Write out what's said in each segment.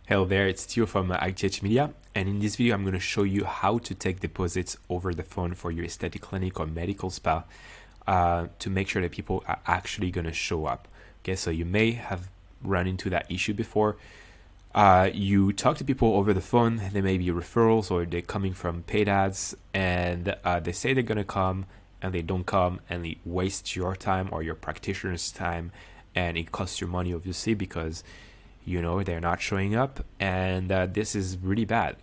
Hello there, it's Theo from ITH Media, and in this video I'm going to show you how to take deposits over the phone for your aesthetic clinic or medical spa to make sure that people are actually going to show up. Okay, so you may have run into that issue before. You talk to people over the phone, they may be referrals or they're coming from paid ads, and they say they're going to come and they don't come, and it wastes your time or your practitioner's time, and it costs your money obviously because they're not showing up, and this is really bad,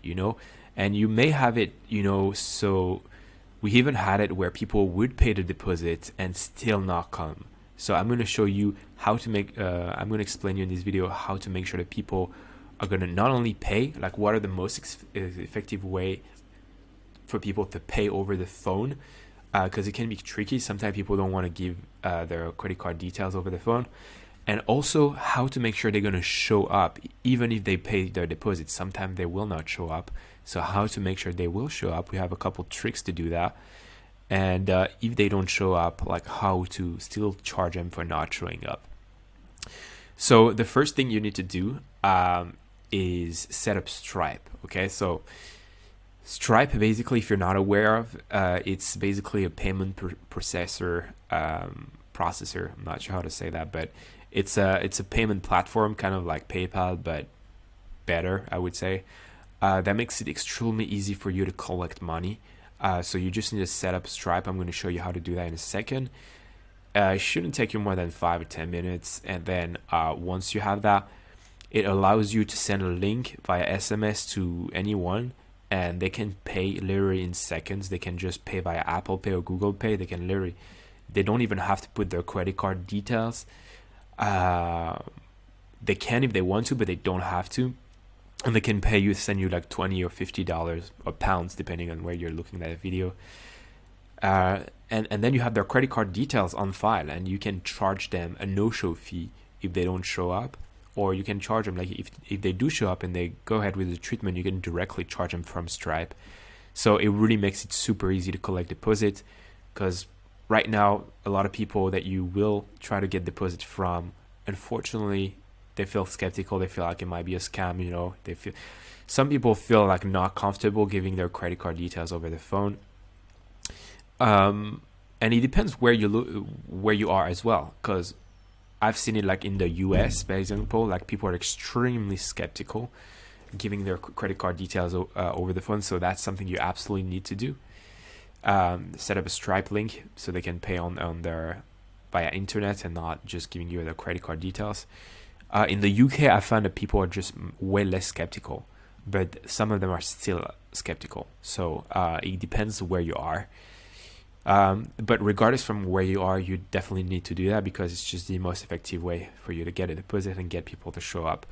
and you may have it, so we even had it where people would pay the deposit and still not come. So I'm going to show you how to make, I'm going to explain you in this video how to make sure that people are going to not only pay, like what are the most effective way for people to pay over the phone, because it can be tricky. Sometimes people don't want to give their credit card details over the phone. And also how to make sure they're going to show up even if they pay their deposit. Sometimes they will not show up. So how to make sure they will show up. We have a couple tricks to do that. And if they don't show up, like how to still charge them for not showing up. So the first thing you need to do is set up Stripe. Okay, so Stripe, basically, if you're not aware of, it's basically a payment processor. I'm not sure how to say that, but it's a payment platform, kind of like PayPal, but better, I would say. That makes it extremely easy for you to collect money. So you just need to set up Stripe. I'm going to show you how to do that in a second. It shouldn't take you more than 5 or 10 minutes. And then once you have that, it allows you to send a link via SMS to anyone, and they can pay literally in seconds. They can just pay via Apple Pay or Google Pay. They don't even have to put their credit card details. They can if they want to, but they don't have to. And they can send you like $20 or $50 or pounds, depending on where you're looking at a video. And then you have their credit card details on file, and you can charge them a no-show fee if they don't show up. Or you can charge them, like if they do show up and they go ahead with the treatment, you can directly charge them from Stripe. So it really makes it super easy to collect deposit, because right now, a lot of people that you will try to get deposit from, unfortunately, they feel skeptical. They feel like it might be a scam. Some people feel like not comfortable giving their credit card details over the phone. And it depends where you are as well, because I've seen it like in the US, for example, like people are extremely skeptical giving their credit card details over the phone. So that's something you absolutely need to do. Set up a Stripe link so they can pay on their via internet and not just giving you their credit card details. In the UK, I found that people are just way less skeptical, but some of them are still skeptical. So it depends where you are. But regardless from where you are, you definitely need to do that, because it's just the most effective way for you to get a deposit and get people to show up.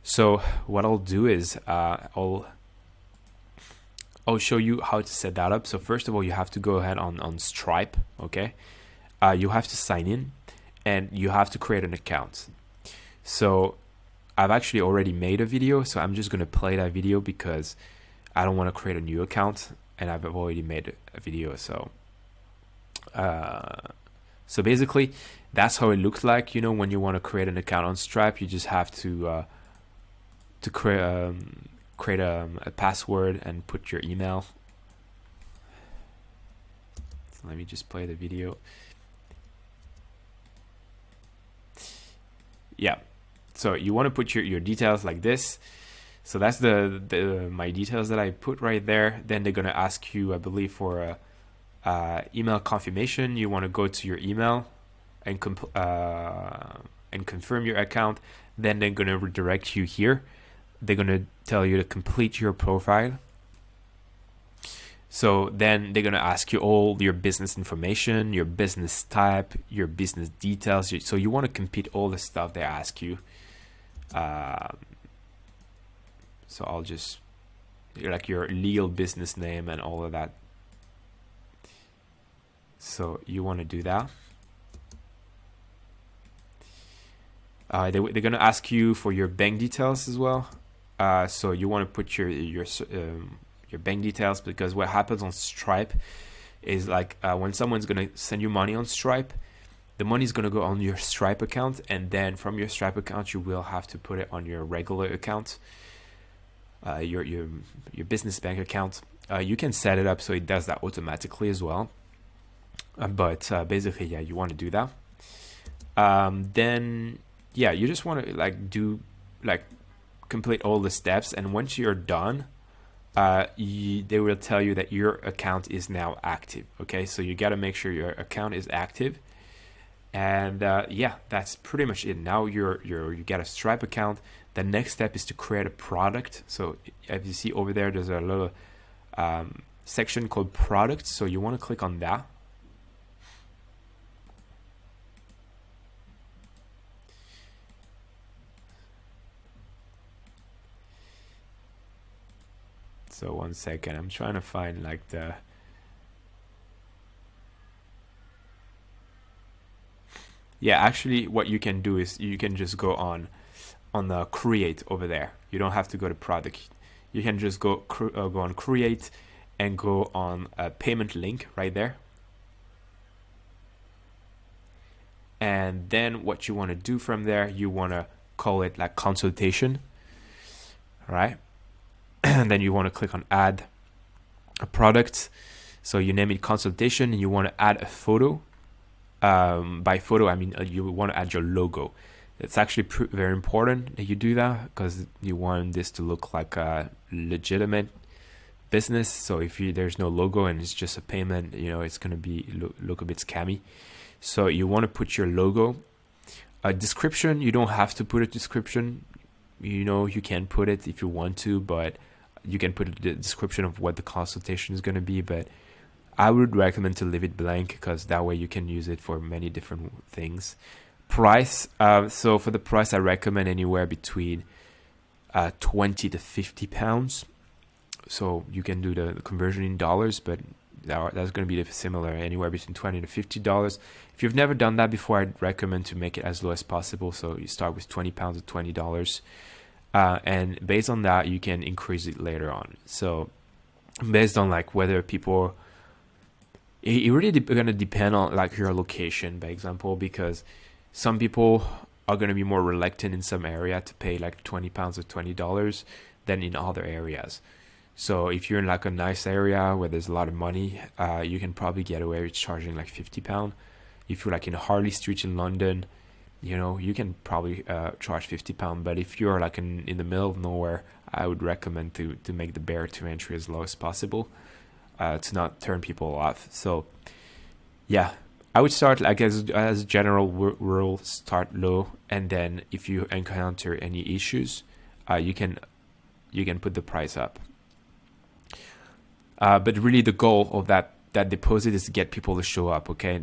So what I'll do is I'll show you how to set that up. So first of all, you have to go ahead on Stripe, okay? You have to sign in, and you have to create an account. So I've actually already made a video, so I'm just going to play that video because I don't want to create a new account, and I've already made a video. So basically, that's how it looks like. When you want to create an account on Stripe, you just have to create a password and put your email. So let me just play the video. Yeah, so you want to put your details like this. So that's my details that I put right there. Then they're going to ask you, I believe, for a email confirmation. You want to go to your email and confirm your account. Then they're going to redirect you here. They're going to tell you to complete your profile. So then they're going to ask you all your business information, your business type, your business details. So you want to complete all the stuff they ask you. So I'll just, like your legal business name and all of that. So you want to do that. They're going to ask you for your bank details as well. So you want to put your bank details, because what happens on Stripe is like when someone's going to send you money on Stripe, the money is going to go on your Stripe account, and then from your Stripe account you will have to put it on your regular account, your business bank account. You can set it up so it does that automatically as well, but basically, yeah, you want to do that. Then yeah, you just want to complete all the steps, and once you're done, they will tell you that your account is now active. Okay, so you got to make sure your account is active, and yeah, that's pretty much it. Now you got a Stripe account. The next step is to create a product. So as you see over there, there's a little section called products, so you want to click on that. So 1 second, I'm trying to find like the actually what you can do is you can just go on the create over there. You don't have to go to product. You can just go on create and go on a payment link right there. And then what you want to do from there, you want to call it like consultation. All right. And then you want to click on add a product. So you name it consultation, and you want to add a photo. By photo, I mean you want to add your logo. It's actually very important that you do that, because you want this to look like a legitimate business. So if there's no logo and it's just a payment, it's going to be look a bit scammy. So you want to put your logo. A description, you don't have to put a description. You can put it if you want to, but you can put the description of what the consultation is going to be, but I would recommend to leave it blank, because that way you can use it for many different things. Price, so for the price, I recommend anywhere between 20 to 50 pounds. So you can do the conversion in dollars, but that's going to be similar, anywhere between $20 to $50. If you've never done that before, I'd recommend to make it as low as possible. So you start with 20 pounds or $20. And based on that, you can increase it later on. So based on like whether people, it really going to depend on like your location, by example, because some people are going to be more reluctant in some area to pay like 20 pounds or $20 than in other areas. So if you're in like a nice area where there's a lot of money, you can probably get away with charging like 50 pounds. If you're like in Harley Street in London, you can probably charge 50 pounds. But if you're like in the middle of nowhere, I would recommend to make the barrier to entry as low as possible, to not turn people off. So yeah, I would start like as a general rule, start low, and then if you encounter any issues, you can put the price up. But really the goal of that deposit is to get people to show up. Okay,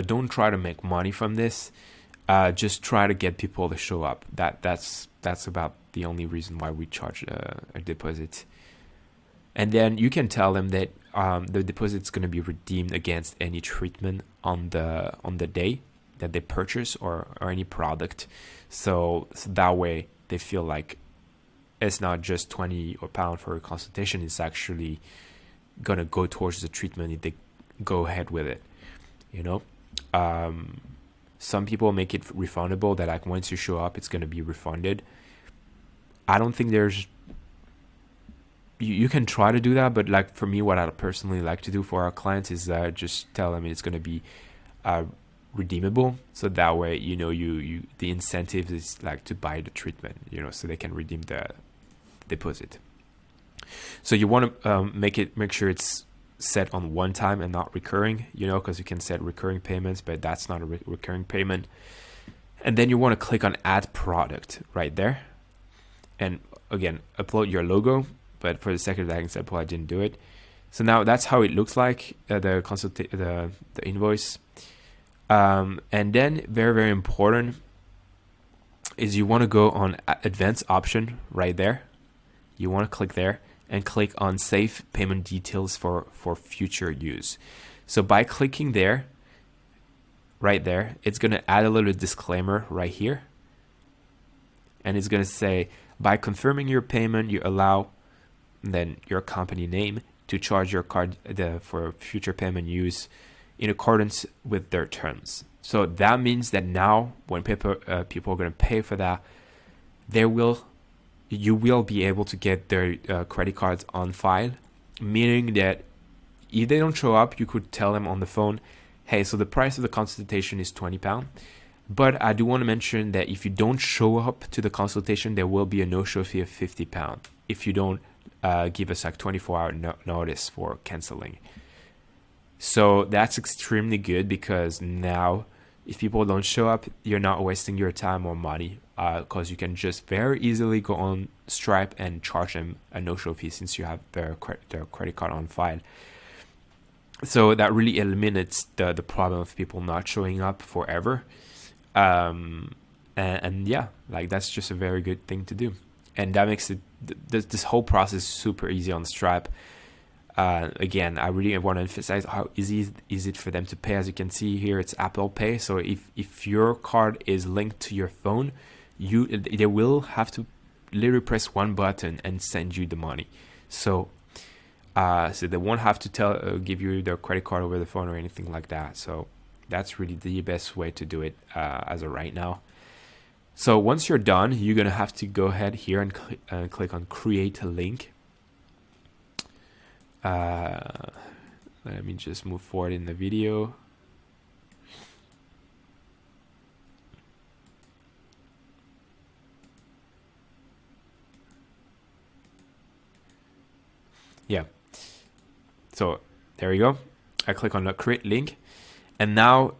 don't try to make money from this. Just try to get people to show up. That's about the only reason why we charge a deposit. And then you can tell them that the deposit is going to be redeemed against any treatment on the day that they purchase or any product. So that way they feel like it's not just 20 or pound for a consultation. It's actually going to go towards the treatment if they go ahead with it. Some people make it refundable, that like once you show up, it's going to be refunded. I don't think there's, you can try to do that, but like for me, what I personally like to do for our clients is just tell them it's going to be redeemable. So that way, you the incentive is like to buy the treatment, so they can redeem the deposit. So you want to make sure it's set on one time and not recurring, because you can set recurring payments, but that's not a recurring payment. And then you want to click on add product right there, and again upload your logo, but for the sake of that example I didn't do it. So now that's how it looks like, the invoice. And then very, very important is you want to go on advanced option right there. You want to click there and click on save payment details for future use. So by clicking there, right there, it's going to add a little disclaimer right here. And it's going to say, by confirming your payment, you allow then your company name to charge your card for future payment use in accordance with their terms. So that means that now when people are going to pay for that, you will be able to get their credit cards on file, meaning that if they don't show up, you could tell them on the phone, hey, so the price of the consultation is £20. But I do want to mention that if you don't show up to the consultation, there will be a no-show fee of £50 if you don't give us like 24-hour notice for canceling. So that's extremely good, because now if people don't show up, you're not wasting your time or money, because you can just very easily go on Stripe and charge them a no-show fee since you have their credit card on file. So that really eliminates the problem of people not showing up forever. And yeah, like that's just a very good thing to do. And that makes it this whole process super easy on Stripe. Again, I really want to emphasize how easy is it for them to pay. As you can see here, it's Apple Pay. So if your card is linked to your phone, they will have to literally press one button and send you the money. So they won't have to give you their credit card over the phone or anything like that. So that's really the best way to do it as of right now. So once you're done, you're going to have to go ahead here and click on create a link. Let me just move forward in the video. Yeah. So there you go. I click on the create link, and now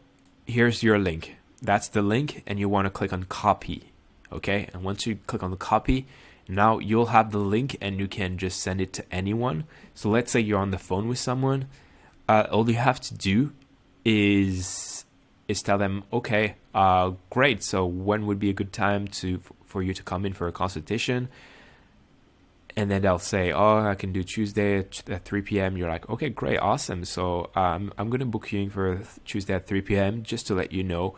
here's your link. That's the link, and you want to click on copy. Okay. And once you click on the copy, now you'll have the link and you can just send it to anyone. So let's say you're on the phone with someone. All you have to do is tell them, okay, great. So when would be a good time for you to come in for a consultation? And then they'll say, oh, I can do Tuesday at 3 p.m. You're like, okay, great, awesome. So I'm going to book you in for Tuesday at 3 p.m. Just to let you know,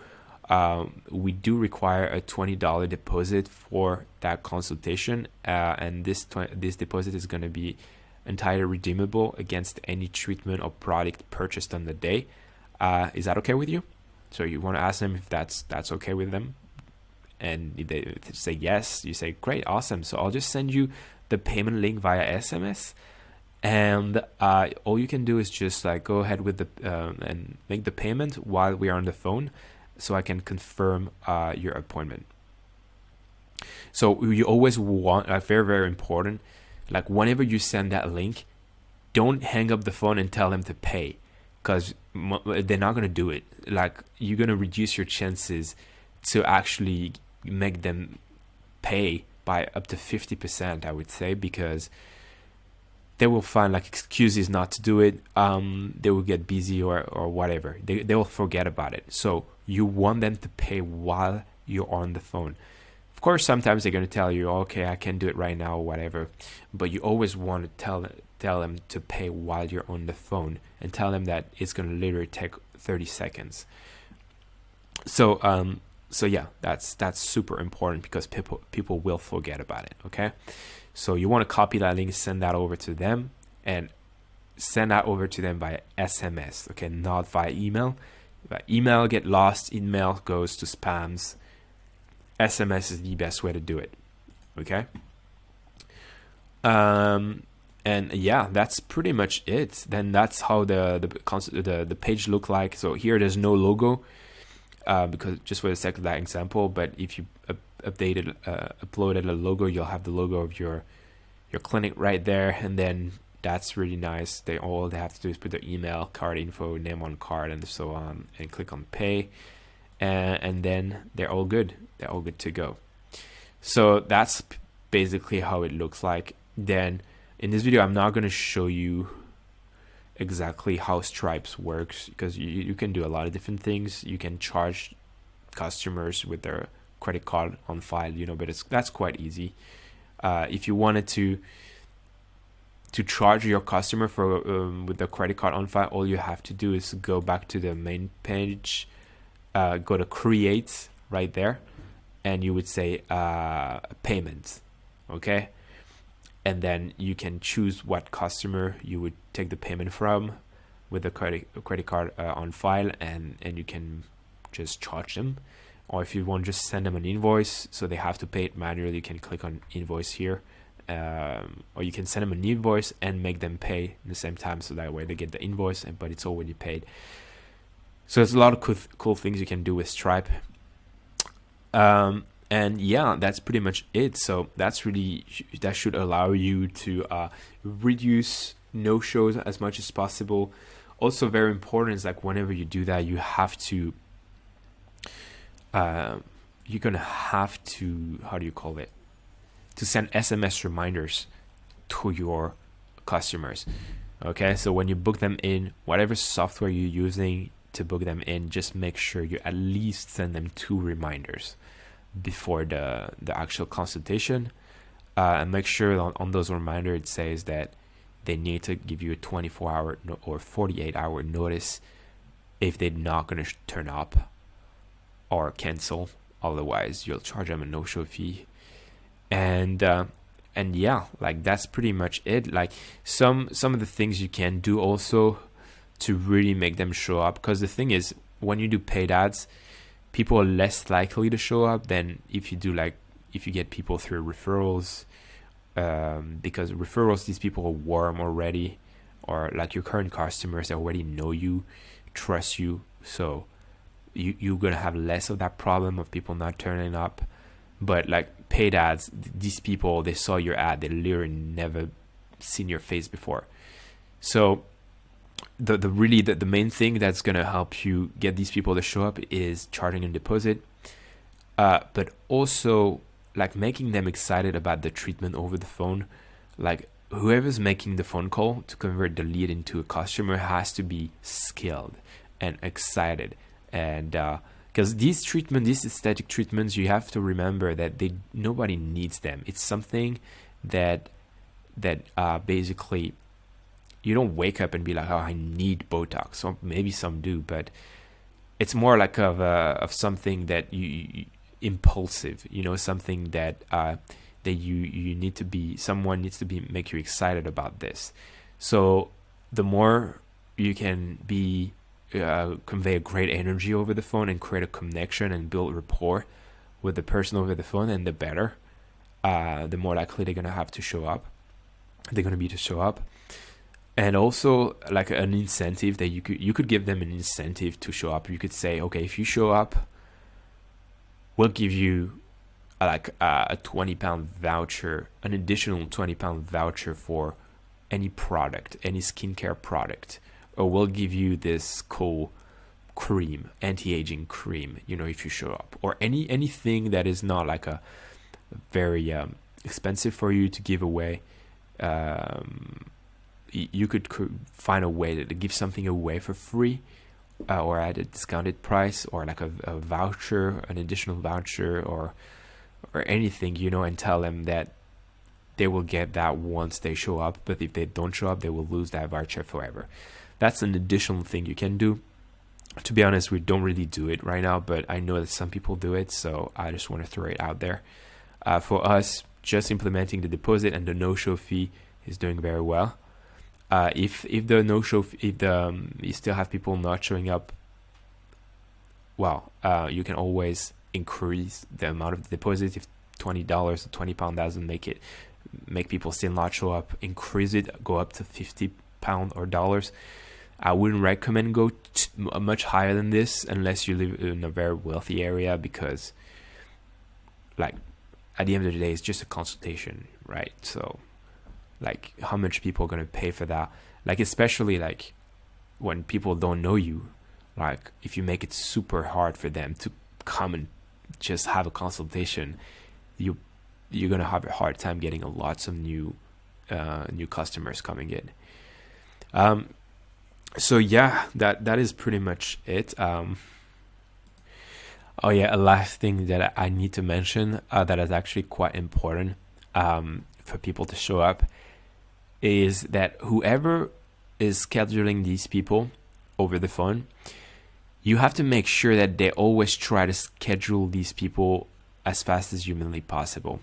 we do require a $20 deposit for that consultation. And this deposit is going to be entirely redeemable against any treatment or product purchased on the day. Is that okay with you? So you want to ask them if that's okay with them. And if they say yes, you say, great, awesome. So I'll just send you the payment link via SMS, and all you can do is just like go ahead with and make the payment while we are on the phone, so I can confirm your appointment. So you always want, very, very important, like whenever you send that link, don't hang up the phone and tell them to pay, because they're not going to do it. Like, you're going to reduce your chances to actually make them pay by up to 50%, I would say, because they will find like excuses not to do it. They will get busy or whatever. They will forget about it. So you want them to pay while you're on the phone. Of course, sometimes they're going to tell you, okay, I can do it right now or whatever. But you always want to tell them to pay while you're on the phone, and tell them that it's going to literally take 30 seconds. So yeah, that's super important, because people will forget about it. Okay, so you want to copy that link, send that over to them, and send that over to them by SMS. Okay, not via email. By email, get lost. Email goes to spams. SMS is the best way to do it. Okay. And yeah, that's pretty much it. Then that's how the page look like. So here there's no logo. Because just for the sake of that example, but if you uploaded a logo, you'll have the logo of your clinic right there, and then that's really nice. All they have to do is put their email, card info, name on card, and so on, and click on pay, and then they're all good. They're all good to go. So that's basically how it looks like. Then in this video, I'm not going to show you exactly how Stripes works, because you can do a lot of different things. You can charge customers with their credit card on file, but that's quite easy. If you wanted to charge your customer for with the credit card on file, all you have to do is go back to the main page, go to create right there, and you would say payment. Okay. And then you can choose what customer you would take the payment from. with the credit card on file, and you can just charge them. Or if you want, just send them an invoice so they have to pay it manually, you can click on invoice here. Or you can send them an invoice and make them pay at the same time, so that way they get the invoice, but it's already paid. So there's a lot of cool things you can do with Stripe. And yeah, that's pretty much it. So that should allow you to reduce no-shows as much as possible. Also very important is like whenever you do that, you have to you're gonna have to, how do you call it, to send SMS reminders to your customers. Okay, so when you book them in, whatever software you're using to book them in, just make sure you at least send them 2 reminders before the actual consultation, and make sure on those reminders it says that they need to give you a 24-hour or 48-hour notice if they're not going to turn up or cancel. Otherwise you'll charge them a no-show fee. And yeah, like that's pretty much it. Like some of the things you can do also to really make them show up, because the thing is, when you do paid ads, people are less likely to show up than if you get people through referrals, because referrals, these people are warm already, or like your current customers already know you, trust you, so you're gonna have less of that problem of people not turning up. But like paid ads, these people, they saw your ad, they literally never seen your face before. So the main thing that's gonna help you get these people to show up is charging a deposit, but also like making them excited about the treatment over the phone. Like whoever's making the phone call to convert the lead into a customer has to be skilled and excited. And because these aesthetic treatments, you have to remember that nobody needs them. It's something that basically you don't wake up and be like, oh, I need Botox. Or maybe some do, but it's more like of something that you impulsive, something that you need to be, someone needs to be, make you excited about this. So the more you can be convey a great energy over the phone and create a connection and build rapport with the person over the phone, and the better, the more likely they're gonna have to show up. They're gonna be to show up. And also like an incentive that you could give them an incentive to show up. You could say, okay, if you show up, we'll give you like a £20 voucher, an additional £20 voucher for any product, any skincare product, or we'll give you this cool cream, anti-aging cream, if you show up, or anything that is not like a very expensive for you to give away. You could find a way to give something away for free, or at a discounted price, or like a voucher, an additional voucher, or anything, and tell them that they will get that once they show up, but if they don't show up, they will lose that voucher forever. That's an additional thing you can do. To be honest, we don't really do it right now, but I know that some people do it, so I just want to throw it out there. For us, just implementing the deposit and the no-show fee is doing very well. If the no-show, you still have people not showing up, well, you can always increase the amount of the deposit. If $20 or £20 doesn't make people still not show up, increase it, go up to £50 or dollars. I wouldn't recommend go much higher than this unless you live in a very wealthy area, because like at the end of the day, it's just a consultation, right? So like how much people are going to pay for that? Like, especially like when people don't know you, like if you make it super hard for them to come and just have a consultation, you're going to have a hard time getting lots of new customers coming in. So yeah, that is pretty much it. Oh yeah, a last thing that I need to mention that is actually quite important for people to show up is that whoever is scheduling these people over the phone, you have to make sure that they always try to schedule these people as fast as humanly possible.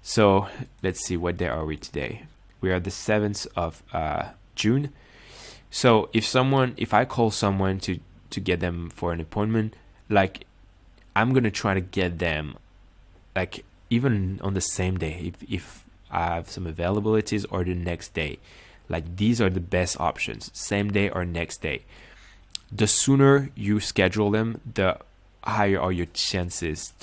So let's see, what day are we today? We are the 7th of June. So if I call someone to get them for an appointment, like I'm gonna try to get them like even on the same day if I have some availabilities, or the next day. Like these are the best options, same day or next day. The sooner you schedule them, the higher are your chances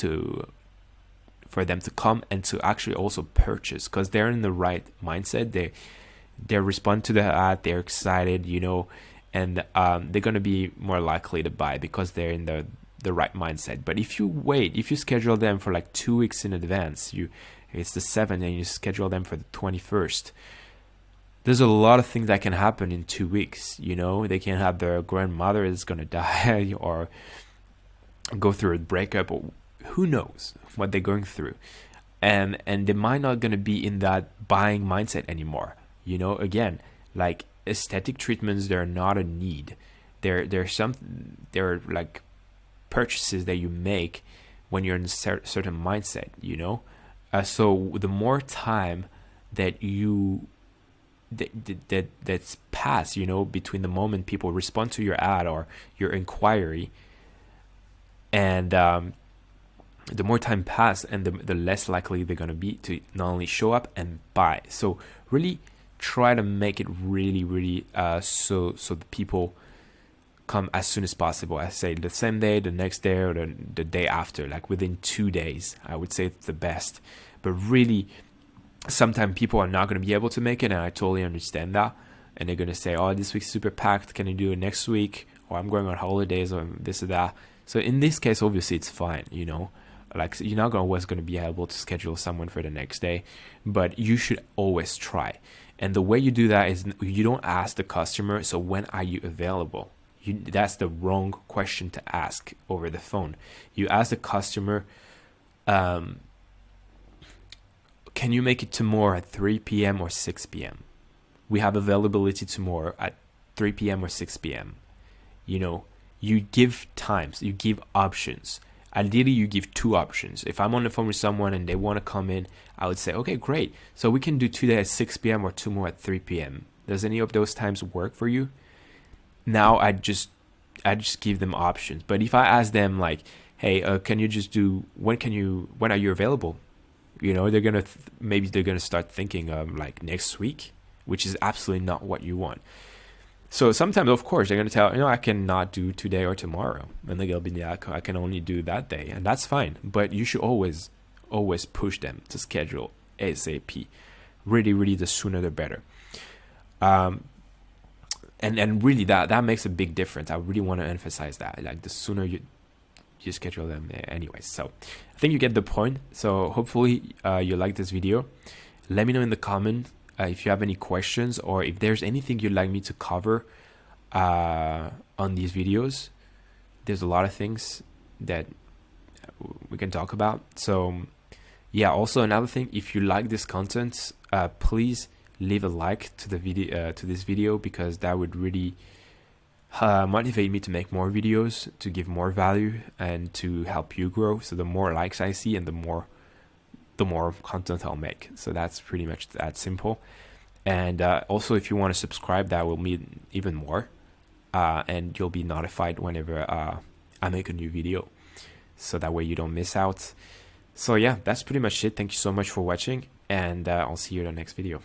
for them to come and to actually also purchase, because they're in the right mindset. They respond to the ad, they're excited, and they're going to be more likely to buy because they're in the right mindset. But if you schedule them for like 2 weeks in advance, it's the 7th and you schedule them for the 21st, there's a lot of things that can happen in 2 weeks. They can have their grandmother is going to die or go through a breakup, or who knows what they're going through, and they might not going to be in that buying mindset anymore. Again, like aesthetic treatments, they're not a need. They're like purchases that you make when you're in a certain mindset. So the more time that that's passed, between the moment people respond to your ad or your inquiry, and the more time pass, and the less likely they're going to be to not only show up and buy. So really try to make it really so the people come as soon as possible. I say the same day, the next day, or the day after, like within 2 days. I would say it's the best. But really, sometimes people are not going to be able to make it, and I totally understand that. And they're going to say, oh, this week's super packed, can you do it next week? Or I'm going on holidays, or this or that. So in this case, obviously it's fine, like you're not always going to be able to schedule someone for the next day, but you should always try. And the way you do that is you don't ask the customer, so when are you available? That's the wrong question to ask over the phone. You ask the customer, can you make it tomorrow at 3 p.m. or 6 p.m.? We have availability tomorrow at 3 p.m. or 6 p.m. You give times, you give options. Ideally, you give 2 options. If I'm on the phone with someone and they want to come in, I would say, okay, great. So we can do today at 6 p.m. or tomorrow at 3 p.m. Does any of those times work for you? Now I just give them options. But if I ask them like, hey, can you just do, when are you available? Maybe they're gonna start thinking like next week, which is absolutely not what you want. So sometimes, of course, they're going to tell, I cannot do today or tomorrow. And they'll be, I can only do that day. And that's fine. But you should always push them to schedule ASAP. Really, the sooner the better. And really, that makes a big difference. I really want to emphasize that. Like the sooner you schedule them anyways. So I think you get the point. So hopefully you like this video. Let me know in the comments if you have any questions, or if there's anything you'd like me to cover on these videos. There's a lot of things that we can talk about. So yeah, also another thing, if you like this content, please leave a like to the video, to this video, because that would really motivate me to make more videos, to give more value, and to help you grow. So the more likes I see, and the more content I'll make. So that's pretty much that simple. And also, if you want to subscribe, that will mean even more, and you'll be notified whenever I make a new video, so that way you don't miss out. So yeah, that's pretty much it. Thank you so much for watching, and I'll see you in the next video.